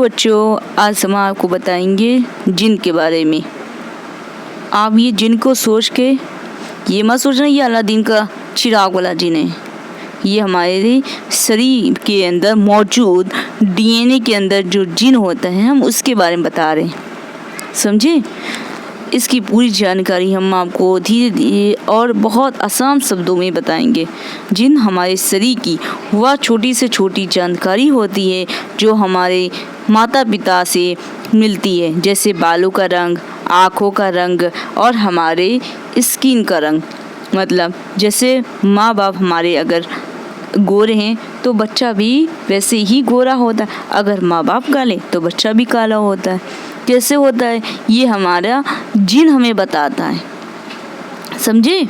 बच्चों, आज हम आपको बताएंगे जिन के बारे में। आप ये जिन को सोच के ये मत सोचना ये अलादीन का चिराग वाला जिन है। ये हमारे शरीर के अंदर मौजूद डीएनए के अंदर जो जिन होता है हम उसके बारे में बता रहे हैं, समझे। इसकी पूरी जानकारी हम आपको धीरे धीरे और बहुत आसान शब्दों में बताएंगे। जिन हमारे शरीर की वह छोटी से छोटी जानकारी होती है जो हमारे माता पिता से मिलती है, जैसे बालों का रंग, आँखों का रंग और हमारे स्किन का रंग। मतलब जैसे माँ बाप हमारे अगर गोरे हैं तो बच्चा भी वैसे ही गोरा होता है, अगर माँ बाप काले तो बच्चा भी काला होता है। कैसे होता है ये हमारा जिन हमें बताता है, समझे।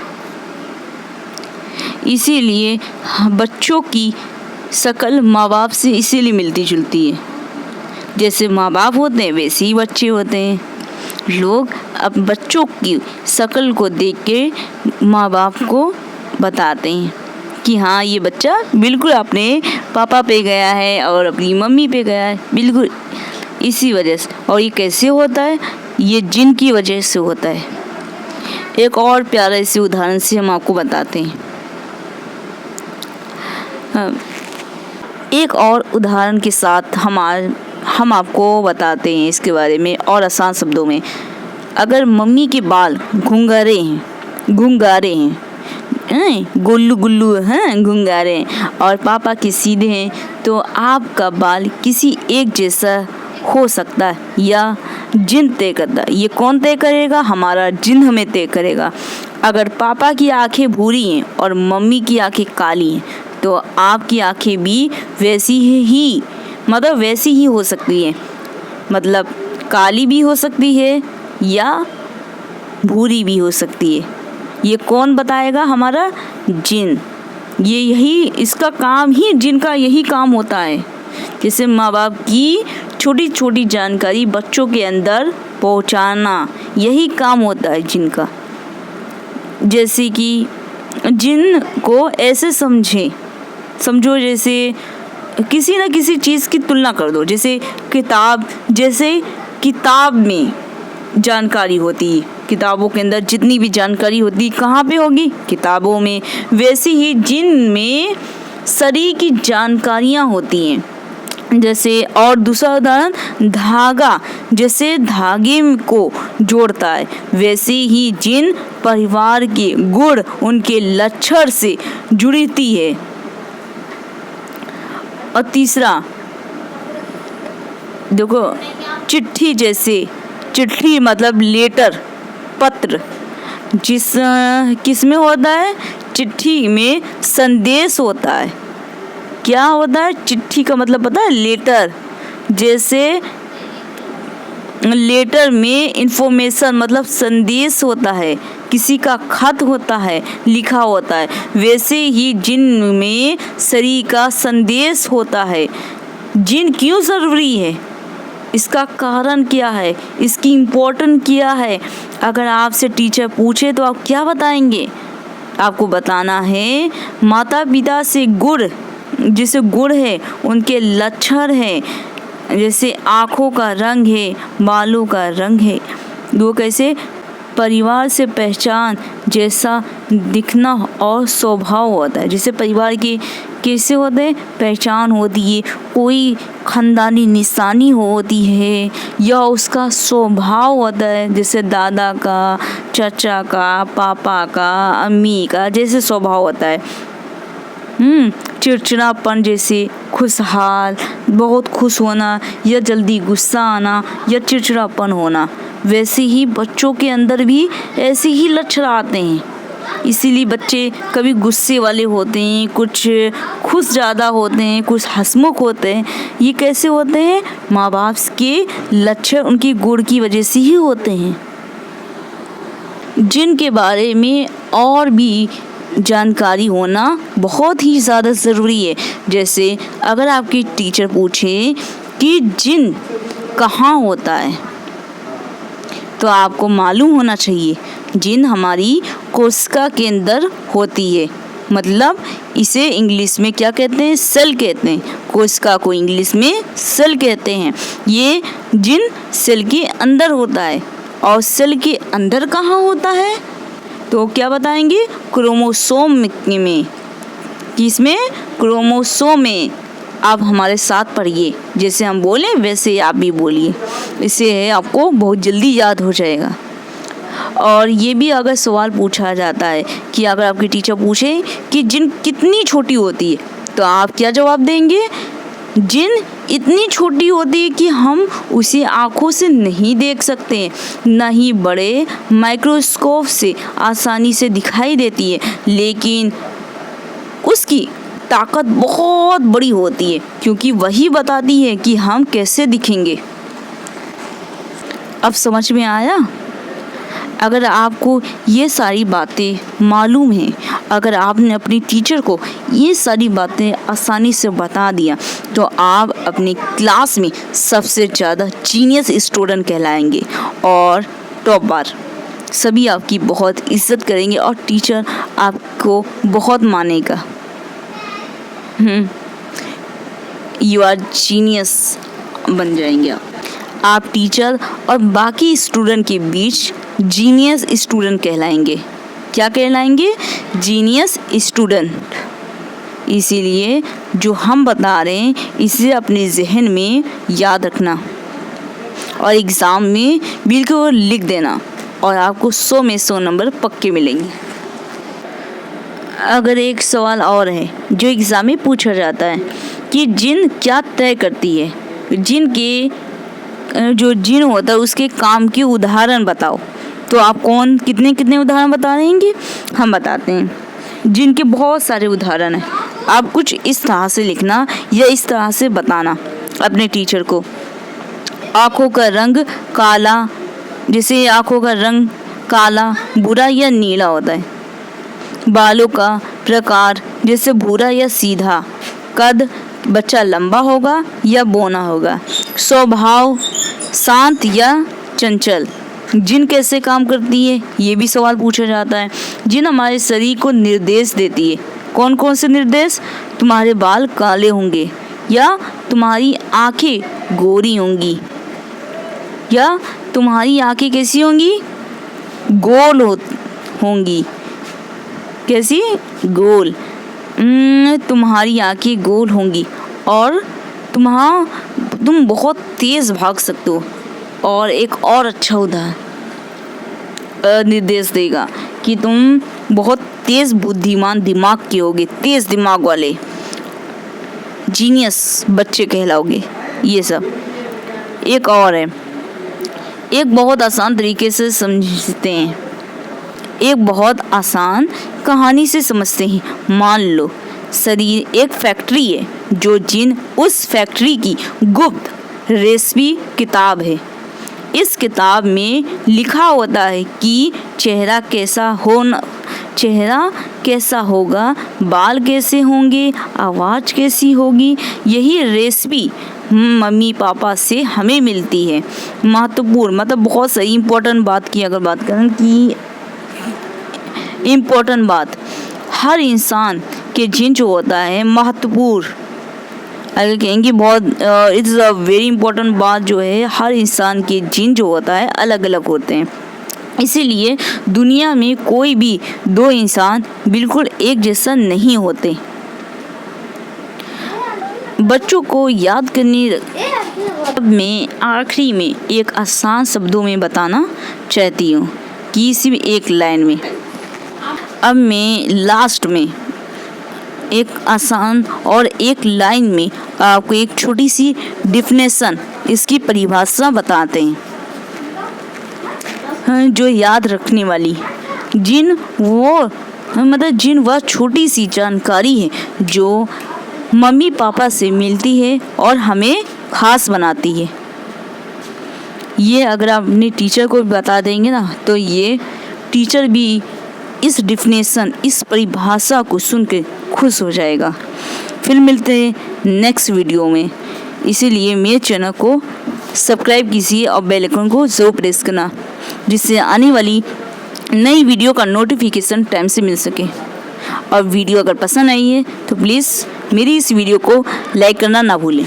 इसीलिए बच्चों की शक्ल माँ बाप से इसीलिए मिलती जुलती है। जैसे माँ बाप होते हैं वैसे ही बच्चे होते हैं। लोग अब बच्चों की शक्ल को देख के माँ बाप को बताते हैं कि हाँ ये बच्चा बिल्कुल अपने पापा पे गया है और अपनी मम्मी पे गया है, बिल्कुल इसी वजह से। और ये कैसे होता है, ये जिन की वजह से होता है। एक और प्यारे से उदाहरण से हम आपको बताते हैं। एक और उदाहरण के साथ हम आपको बताते हैं इसके बारे में और आसान शब्दों में। अगर मम्मी के बाल घुंघरारे हैं, गुल्लू गुल्लू हैं, घुंघरारे हैं और पापा के सीधे हैं, तो आपका बाल किसी एक जैसा हो सकता है या जिन तय करता है। ये कौन तय करेगा, हमारा जिन हमें तय करेगा। अगर पापा की आंखें भूरी हैं और मम्मी की आंखें काली हैं तो आपकी आंखें भी वैसी ही हो सकती है। मतलब काली भी हो सकती है या भूरी भी हो सकती है। ये कौन बताएगा, हमारा जिन। इसका काम ही जिन का यही काम होता है। जैसे माँ बाप की छोटी छोटी जानकारी बच्चों के अंदर पहुँचाना, यही काम होता है जिन का। जैसे कि जिन को ऐसे समझो जैसे किसी न किसी चीज़ की तुलना कर दो। जैसे किताब में जानकारी होती है, किताबों के अंदर जितनी भी जानकारी होती है कहाँ पे होगी, किताबों में। वैसे ही जिन में शरीर की जानकारियाँ होती हैं। जैसे और दूसरा उदाहरण, धागा जैसे धागे को जोड़ता है, वैसे ही जिन परिवार के गुण उनके लक्षण से जुड़ती है। और तीसरा देखो, चिट्ठी मतलब लेटर, पत्र, किस में होता है, चिट्ठी में संदेश होता है। क्या होता है, चिट्ठी का मतलब पता है, लेटर। जैसे लेटर में इंफॉर्मेशन मतलब संदेश होता है, किसी का खत होता है, लिखा होता है। वैसे ही जिन में शरीर का संदेश होता है। जिन क्यों ज़रूरी है, इसका कारण क्या है, इसकी इम्पोर्टेंट क्या है। अगर आपसे टीचर पूछे तो आप क्या बताएंगे, आपको बताना है माता पिता से गुण, जैसे गुण है उनके लक्षण है। जैसे आँखों का रंग है, बालों का रंग है, वो कैसे परिवार से पहचान जैसा दिखना और स्वभाव होता है। जैसे परिवार के कैसे होते हैं, पहचान होती है, कोई खानदानी निशानी होती है या उसका स्वभाव होता है। जैसे दादा का, चाचा का, पापा का, अम्मी का जैसे स्वभाव होता है। चिड़चिड़ापन जैसे खुशहाल, बहुत खुश होना या जल्दी गुस्सा आना या चिड़चिड़ापन होना। वैसे ही बच्चों के अंदर भी ऐसे ही लक्षण आते हैं। इसीलिए बच्चे कभी गुस्से वाले होते हैं, कुछ खुश ज़्यादा होते हैं, कुछ हंसमुख होते हैं। ये कैसे होते हैं, माँ बाप के लक्षण उनके गुण की वजह से ही होते हैं। जिनके बारे में और भी जानकारी होना बहुत ही ज़्यादा ज़रूरी है। जैसे अगर आपकी टीचर पूछे कि जिन कहाँ होता है तो आपको मालूम होना चाहिए जिन हमारी कोशिका के अंदर होती है। मतलब इसे इंग्लिश में क्या कहते हैं, सेल कहते हैं। कोशिका को इंग्लिश में सेल कहते हैं। ये जीन सेल के अंदर होता है। और सेल के अंदर कहाँ होता है? तो क्या बताएंगे? क्रोमोसोम में। किसमें? क्रोमोसोम में। आप हमारे साथ पढ़िए, जैसे हम बोलें वैसे आप भी बोलिए, इससे आपको बहुत जल्दी याद हो जाएगा। और ये भी अगर सवाल पूछा जाता है कि अगर आपके टीचर पूछे कि जीन कितनी छोटी होती है, तो आप क्या जवाब देंगे? जीन इतनी छोटी होती है कि हम उसे आँखों से नहीं देख सकते, न ही बड़े माइक्रोस्कोप से आसानी से दिखाई देती है, लेकिन उसकी ताकत बहुत बड़ी होती है, क्योंकि वही बताती है कि हम कैसे दिखेंगे। अब समझ में आया? अगर आपको ये सारी बातें मालूम हैं, अगर आपने अपनी टीचर को ये सारी बातें आसानी से बता दिया, तो आप अपनी क्लास में सबसे ज़्यादा जीनियस स्टूडेंट कहलाएंगे और टॉपर। सभी आपकी बहुत इज्जत करेंगे और टीचर आपको बहुत मानेगा। यू आर जीनियस बन जाएंगे आप टीचर और बाकी स्टूडेंट के बीच जीनियस स्टूडेंट कहलाएंगे। क्या कहलाएंगे? Genius student. इसीलिए जो हम बता रहे हैं इसे अपने जहन में याद रखना और एग्ज़ाम में बिल्कुल लिख देना, और आपको 100 में 100 नंबर पक्के मिलेंगे। अगर एक सवाल और है जो एग्ज़ाम में पूछा जाता है कि जीन क्या तय करती है, जीन के जो जीन होता है उसके काम के उदाहरण बताओ, तो आप कितने उदाहरण बता रहेंगे? हम बताते हैं। जीन के बहुत सारे उदाहरण हैं। आप कुछ इस तरह से लिखना या इस तरह से बताना अपने टीचर को। आँखों का रंग काला, जैसे आँखों का रंग काला, भूरा या नीला होता है। बालों का प्रकार, जैसे भूरा या सीधा। कद, बच्चा लंबा होगा या बौना होगा। स्वभाव, शांत या चंचल। जीन कैसे काम करती है, ये भी सवाल पूछा जाता है। जीन हमारे शरीर को निर्देश देती है। कौन कौन से निर्देश? तुम्हारे बाल काले होंगे, या तुम्हारी आंखें गोरी होंगी, या तुम्हारी आंखें कैसी होंगी? गोल होंगी। कैसी? गोल। तुम्हारी आंखें गोल होंगी और तुम बहुत तेज भाग सकते हो। और एक और अच्छा उदाहरण निर्देश देगा कि तुम बहुत तेज बुद्धिमान दिमाग के होगे, तेज दिमाग वाले जीनियस बच्चे कहलाओगे। ये सब। एक और है, एक बहुत आसान तरीके से समझते हैं, एक बहुत आसान कहानी से समझते हैं। मान लो शरीर एक फैक्ट्री है, जो जीन उस फैक्ट्री की गुप्त रेसिपी किताब है। इस किताब में लिखा होता है कि चेहरा कैसा होगा, बाल कैसे होंगे, आवाज़ कैसी होगी। यही रेसिपी मम्मी पापा से हमें मिलती है। महत्वपूर्ण, मतलब बहुत सही इम्पोर्टेंट बात की अगर बात करें कि इम्पोर्टेंट बात, हर इंसान के जीन जो होता है महत्वपूर्ण, अगर कहेंगे बहुत इट्स अ वेरी इम्पोर्टेंट बात जो है, हर इंसान के जीन जो होता है अलग अलग होते हैं। इसीलिए दुनिया में कोई भी दो इंसान बिल्कुल एक जैसा नहीं होते। बच्चों को याद करने में आखिरी में एक आसान शब्दों में बताना चाहती हूँ, किसी भी एक लाइन में। अब मैं लास्ट में एक आसान और एक लाइन में आपको एक छोटी सी डिफिनेशन, इसकी परिभाषा बताते हैं जो याद रखने वाली। जीन वह छोटी सी जानकारी है जो मम्मी पापा से मिलती है और हमें खास बनाती है। ये अगर आप अपने टीचर को बता देंगे ना, तो ये टीचर भी इस डिफिनेशन, इस परिभाषा को सुन के खुश हो जाएगा। फिर मिलते हैं नेक्स्ट वीडियो में। इसीलिए मेरे चैनल को सब्सक्राइब कीजिए और बेल आइकन को ज़रूर प्रेस करना, जिससे आने वाली नई वीडियो का नोटिफिकेशन टाइम से मिल सके। और वीडियो अगर पसंद आई है तो प्लीज़ मेरी इस वीडियो को लाइक करना ना भूलें।